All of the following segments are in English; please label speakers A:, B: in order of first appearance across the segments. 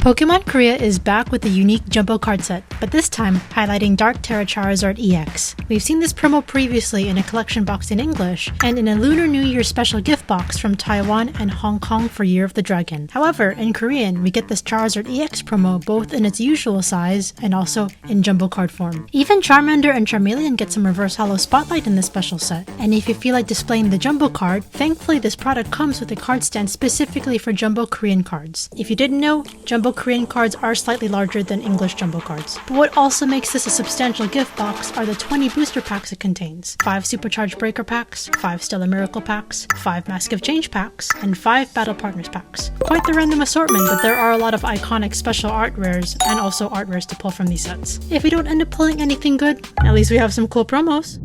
A: Pokemon Korea is back with a unique jumbo card set, but this time highlighting Dark Terra Charizard EX. We've seen this promo previously in a collection box in English and in a Lunar New Year special gift box from Taiwan and Hong Kong for Year of the Dragon. However, in Korean, we get this Charizard EX promo both in its usual size and also in jumbo card form. Even Charmander and Charmeleon get some reverse holo spotlight in this special set. And if you feel like displaying the jumbo card, thankfully this product comes with a card stand specifically for jumbo Korean cards. If you didn't know, jumbo Korean cards are slightly larger than English jumbo cards. But what also makes this a substantial gift box are the 20 booster packs it contains. 5 Supercharged Breaker packs, 5 Stellar Miracle packs, 5 Mask of Change packs, and 5 Battle Partners packs. Quite the random assortment, but there are a lot of iconic special art rares and also art rares to pull from these sets. If we don't end up pulling anything good, at least we have some cool promos.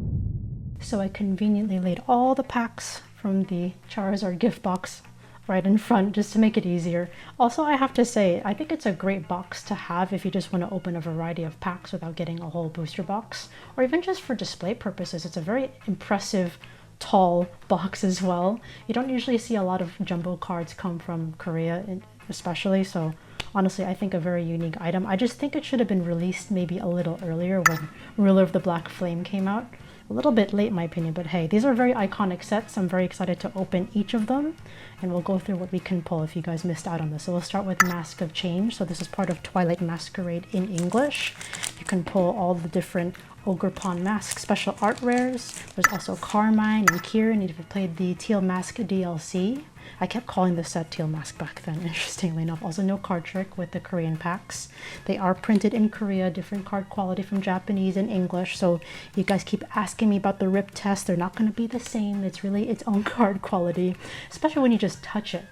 A: So I conveniently laid all the packs from the Charizard gift box right in front just to make it easier. Also, I have to say, I think it's a great box to have if you just want to open a variety of packs without getting a whole booster box, or even just for display purposes. It's a very impressive, tall box as well. You don't usually see a lot of jumbo cards come from Korea, especially, so honestly, I think a very unique item. I just think it should have been released maybe a little earlier when Ruler of the Black Flame came out. A little bit late in my opinion, but hey, these are very iconic sets. I'm very excited to open each of them, and we'll go through what we can pull if you guys missed out on this. So we'll start with Mask of Change. So this is part of Twilight Masquerade in English. You can pull all the different Ogre Pawn Mask special art rares. There's also Carmine and Kieran if you played the Teal Mask DLC. I kept calling this set Teal Mask back then, interestingly enough. Also no card trick with the Korean packs. They are printed in Korea, different card quality from Japanese and English, so you guys keep asking me about the rip test. They're not going to be the same. It's really its own card quality, especially when you just touch it.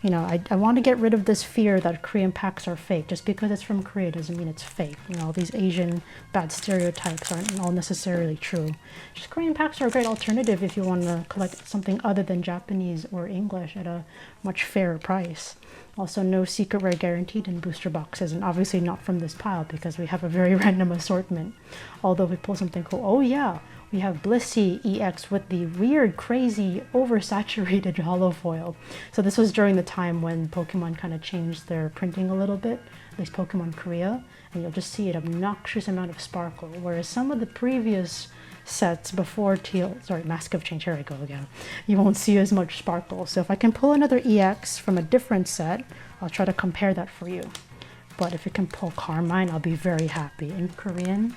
A: You know, I want to get rid of this fear that Korean packs are fake. Just because it's from Korea doesn't mean it's fake. You know, these Asian bad stereotypes aren't all necessarily true. Just Korean packs are a great alternative if you want to collect something other than Japanese or English at a much fairer price. Also, no secret rare guaranteed in booster boxes, and obviously not from this pile because we have a very random assortment. Although we pull something cool. Oh yeah! We have Blissey EX with the weird, crazy, oversaturated holo foil. So this was during the time when Pokemon kind of changed their printing a little bit, at least Pokemon Korea, and you'll just see an obnoxious amount of sparkle, whereas some of the previous sets before Mask of Change, here I go again, you won't see as much sparkle. So if I can pull another EX from a different set, I'll try to compare that for you. But if it can pull Carmine, I'll be very happy. In Korean,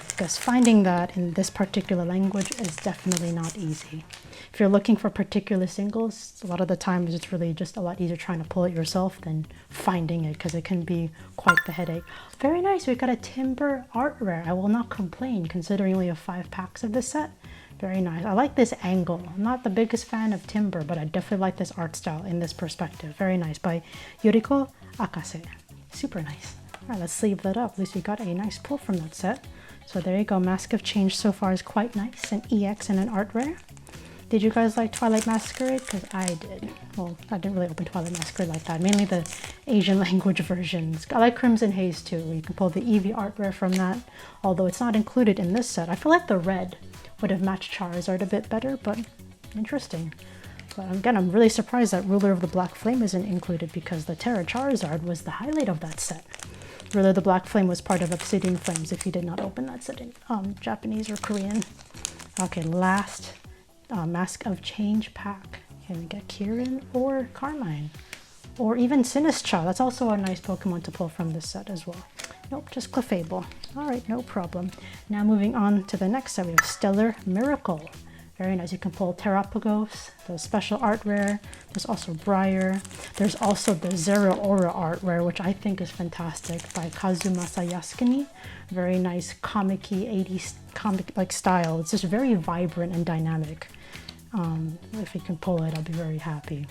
A: because finding that in this particular language is definitely not easy. If you're looking for particular singles, a lot of the times it's really just a lot easier trying to pull it yourself than finding it, because it can be quite the headache. Very nice, we've got a Timber art rare. I will not complain considering we have 5 packs of this set. Very nice. I like this angle. I'm not the biggest fan of Timber, but I definitely like this art style in this perspective. Very nice, by Yuriko Akase. Super nice. All right, let's sleeve that up. At least we got a nice pull from that set. So there you go, Mask of Change so far is quite nice, an EX and an art rare. Did you guys like Twilight Masquerade? Because I did. Well, I didn't really open Twilight Masquerade like that, mainly the Asian language versions. I like Crimson Haze too. You can pull the Eevee art rare from that, although it's not included in this set. I feel like the red would have matched Charizard a bit better, but interesting. But again, I'm really surprised that Ruler of the Black Flame isn't included because the Terra Charizard was the highlight of that set. Ruler of the Black Flame was part of Obsidian Flames if you did not open that set in Japanese or Korean. Okay, last Mask of Change pack. Can we get Kieran or Carmine? Or even Sinistcha. That's also a nice Pokemon to pull from this set as well. Nope, just Clefable. Alright, no problem. Now moving on to the next set, we have Stellar Miracle. Very nice. You can pull Terapagos, the special art rare. There's also Briar. There's also the Zero Aura art rare, which I think is fantastic, by Kazumasa Yasukuni. Very nice comic-y 80s comic-like style. It's just very vibrant and dynamic. If you can pull it, I'll be very happy.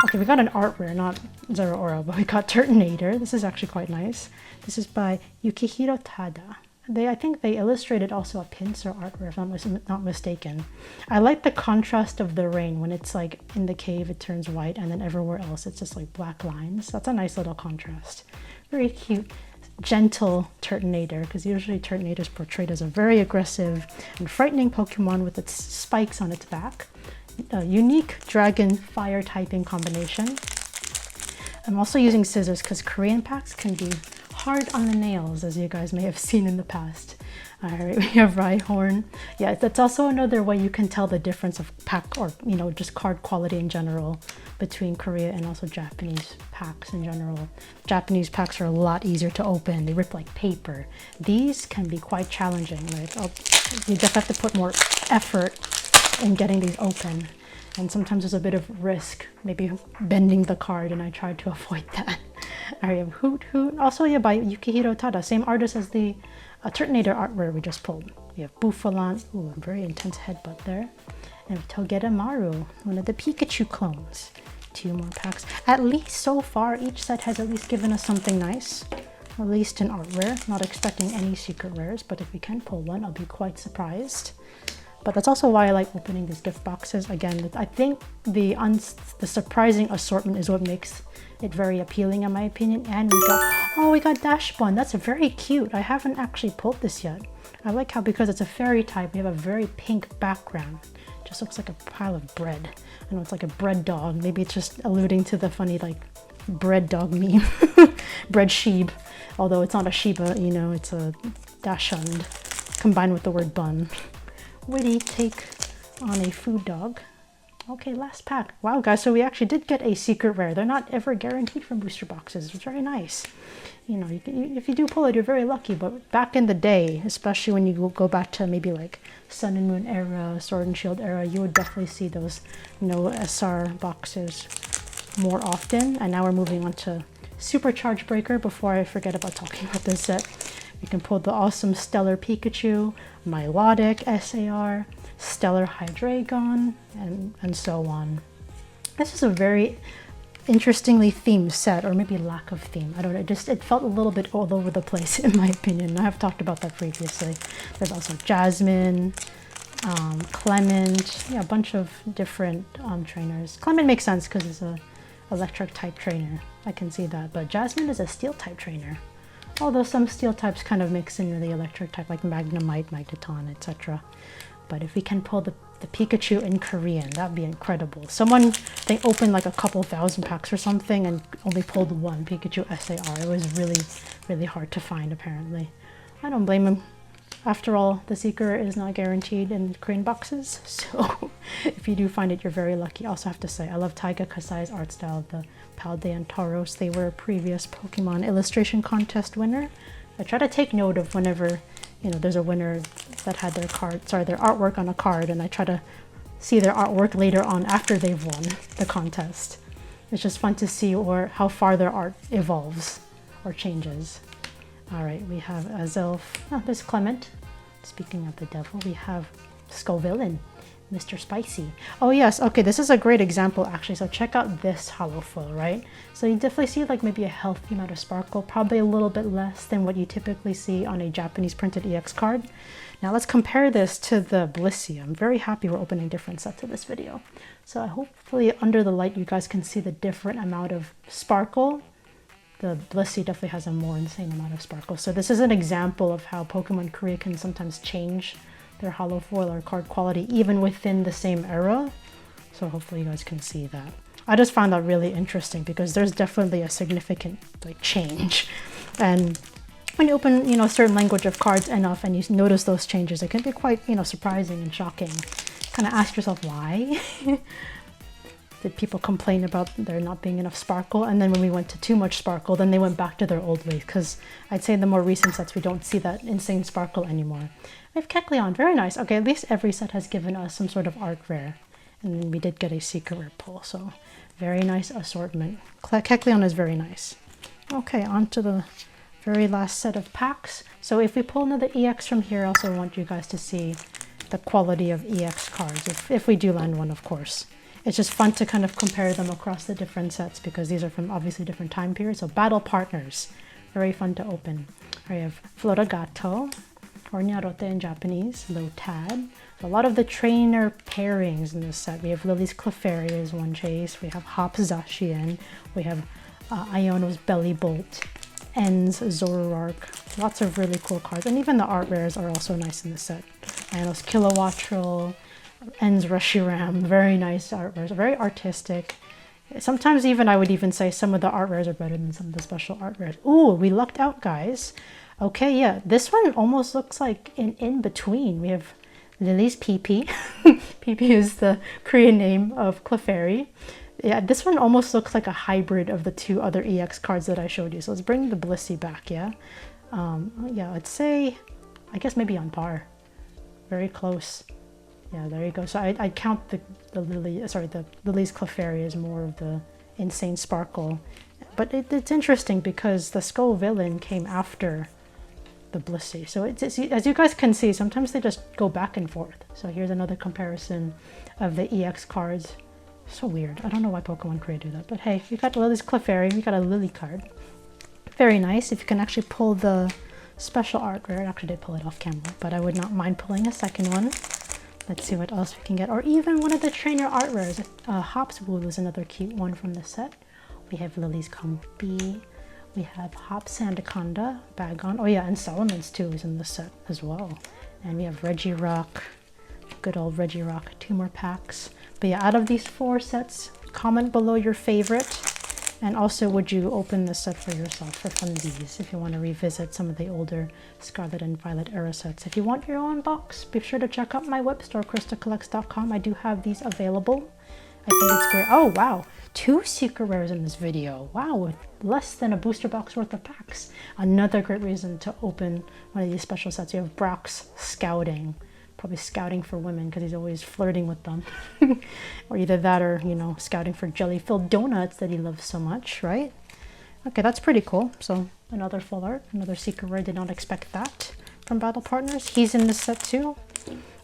A: Okay, we got an art rare, not Zero Aura, but we got Turtonator. This is actually quite nice. This is by Yukihiro Tada. I think they illustrated also a pincer art rare, if I'm not mistaken. I like the contrast of the rain. When it's like in the cave, it turns white, and then everywhere else, it's just like black lines. That's a nice little contrast. Very cute, gentle Turtonator, because usually Turtonator is portrayed as a very aggressive and frightening Pokemon with its spikes on its back. A unique dragon fire typing combination. I'm also using scissors because Korean packs can be hard on the nails, as you guys may have seen in the past. All right, we have Rhyhorn. Yeah, that's also another way you can tell the difference of pack, or just card quality in general, between Korea and also Japanese packs in general. Japanese packs are a lot easier to open. They rip like paper. These can be quite challenging. Like, you just have to put more effort in getting these open. And sometimes there's a bit of risk, maybe bending the card, and I tried to avoid that. I have Hoot Hoot. Also, yeah, by Yukihiro Tada, same artist as the Turtonator artwork we just pulled. We have Buffalant. Ooh, a very intense headbutt there. And Togeda Maru, one of the Pikachu clones. 2 more packs. At least so far, each set has at least given us something nice. At least an art rare. Not expecting any secret rares, but if we can pull one, I'll be quite surprised. But that's also why I like opening these gift boxes. Again, I think the surprising assortment is what makes it very appealing in my opinion. And we got Dash Bun. That's very cute. I haven't actually pulled this yet. I like how, because it's a fairy type, we have a very pink background. Just looks like a pile of bread. I know it's like a bread dog. Maybe it's just alluding to the funny like bread dog meme. Bread sheep. Although it's not a Shiba, it's a Dachshund combined with the word bun. Witty take on a food dog. Okay, last pack. Wow, guys, so we actually did get a secret rare. They're not ever guaranteed from booster boxes. It's very nice. If you do pull it, you're very lucky. But back in the day, especially when you go back to maybe like Sun and Moon era, Sword and Shield era, you would definitely see those no SR boxes more often. And now we're moving on to Supercharge Breaker. Before I forget about talking about this set, we can pull the awesome Stellar Pikachu, Milotic SAR, Stellar Hydreigon, and so on. This is a very interestingly themed set, or maybe lack of theme. I don't know, it felt a little bit all over the place in my opinion. I have talked about that previously. There's also Jasmine, Clement, a bunch of different trainers. Clement makes sense because it's a electric type trainer. I can see that, but Jasmine is a steel type trainer. Although some steel types kind of mix in with the electric type, like Magnemite, Magneton, etc. But if we can pull the Pikachu in Korean, that'd be incredible. They opened like a couple thousand packs or something and only pulled one Pikachu SAR. It was really, really hard to find, apparently. I don't blame him. After all, the secret is not guaranteed in Korean boxes, so if you do find it, you're very lucky. I also have to say, I love Taiga Kasai's art style of the Paldean and Tauros. They were a previous Pokemon illustration contest winner. I try to take note of whenever, there's a winner that had their artwork on a card, and I try to see their artwork later on after they've won the contest. It's just fun to see how far their art evolves or changes. All right, we have Azelf. Oh, there's Clement. Speaking of the devil, we have Scovillain, Mr. Spicy. Oh yes, okay, this is a great example actually. So check out this hollow foil, right? So you definitely see like maybe a healthy amount of sparkle, probably a little bit less than what you typically see on a Japanese printed EX card. Now let's compare this to the Blissey. I'm very happy we're opening different sets of this video. So hopefully under the light you guys can see the different amount of sparkle. The Blissey definitely has a more insane amount of sparkle. So this is an example of how Pokemon Korea can sometimes change their hollow foil or card quality even within the same era. So hopefully you guys can see that. I just found that really interesting because there's definitely a significant change. And when you open, a certain language of cards enough and you notice those changes, it can be quite, surprising and shocking. Kind of ask yourself why. Did people complain about there not being enough sparkle? And then when we went to too much sparkle, then they went back to their old ways. Because I'd say in the more recent sets, we don't see that insane sparkle anymore. We have Kecleon, very nice. Okay, at least every set has given us some sort of art rare. And we did get a secret rare pull, so very nice assortment. Kecleon is very nice. Okay, on to the very last set of packs. So if we pull another EX from here, I also want you guys to see the quality of EX cards, if we do land one, of course. It's just fun to kind of compare them across the different sets because these are from obviously different time periods. So Battle Partners, very fun to open. We have Floragato, Ornyarote in Japanese, Lotad. So a lot of the trainer pairings in this set. We have Lily's Clefairy as one chase. We have Hop's Zacian. We have Iono's Belly Bolt, En's Zoroark. Lots of really cool cards. And even the art rares are also nice in this set. Iono's Kilowattrel, En's Reshiram, very nice art, very artistic. Sometimes even I would even say some of the art rares are better than some of the special art rares. Ooh, we lucked out, guys. Okay, yeah, this one almost looks like an in-between. We have Lily's PP. PP is the Korean name of Clefairy. Yeah, this one almost looks like a hybrid of the two other EX cards that I showed you. So let's bring the Blissey back, yeah? Yeah, I'd say, I guess maybe on par. Very close. Yeah, there you go. So I'd count the Lily's Clefairy as more of the Insane Sparkle. But it's interesting because the Skull Villain came after the Blissey. So it's, as you guys can see, sometimes they just go back and forth. So here's another comparison of the EX cards. So weird. I don't know why Pokemon Korea do that. But hey, we got Lily's Clefairy. We got a Lily card. Very nice. If you can actually pull the special art rare. I actually did pull it off camera, but I would not mind pulling a second one. Let's see what else we can get. Or even one of the trainer art rares. Hops Woo is another cute one from the set. We have Lily's Comfy. We have Hops Sandaconda, Bagon. Oh yeah, and Solomon's too is in the set as well. And we have Regirock. Good old Regirock. 2 more packs. But yeah, out of these 4 sets, comment below your favorite. And also, would you open this set for yourself for funsies if you want to revisit some of the older Scarlet and Violet era sets? If you want your own box, be sure to check out my web store, KrystalKollectz.com. I do have these available. I think it's great. Oh, wow. 2 secret rares in this video. Wow, with less than a booster box worth of packs. Another great reason to open one of these special sets. You have Brock's Scouting. Probably scouting for women because he's always flirting with them. Or either that or, you know, scouting for jelly-filled donuts that he loves so much, right? Okay, that's pretty cool. So another full art, another secret rare. Did not expect that from Battle Partners. He's in this set too.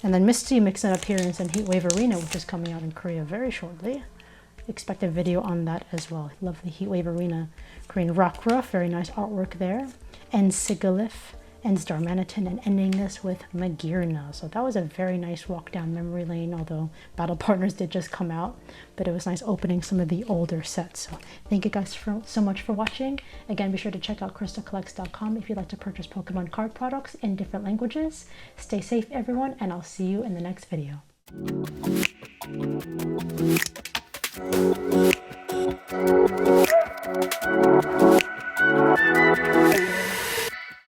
A: And then Misty makes an appearance in Heatwave Arena, which is coming out in Korea very shortly. Expect a video on that as well. Lovely Heatwave Arena. Korean Rockruff, very nice artwork there. And Sigalith. And Darmanitan, and ending this with Magearna. So that was a very nice walk down memory lane, although Battle Partners did just come out, but it was nice opening some of the older sets. So thank you guys so much for watching. Again, be sure to check out KrystalKollectz.com if you'd like to purchase Pokemon card products in different languages. Stay safe, everyone, and I'll see you in the next video.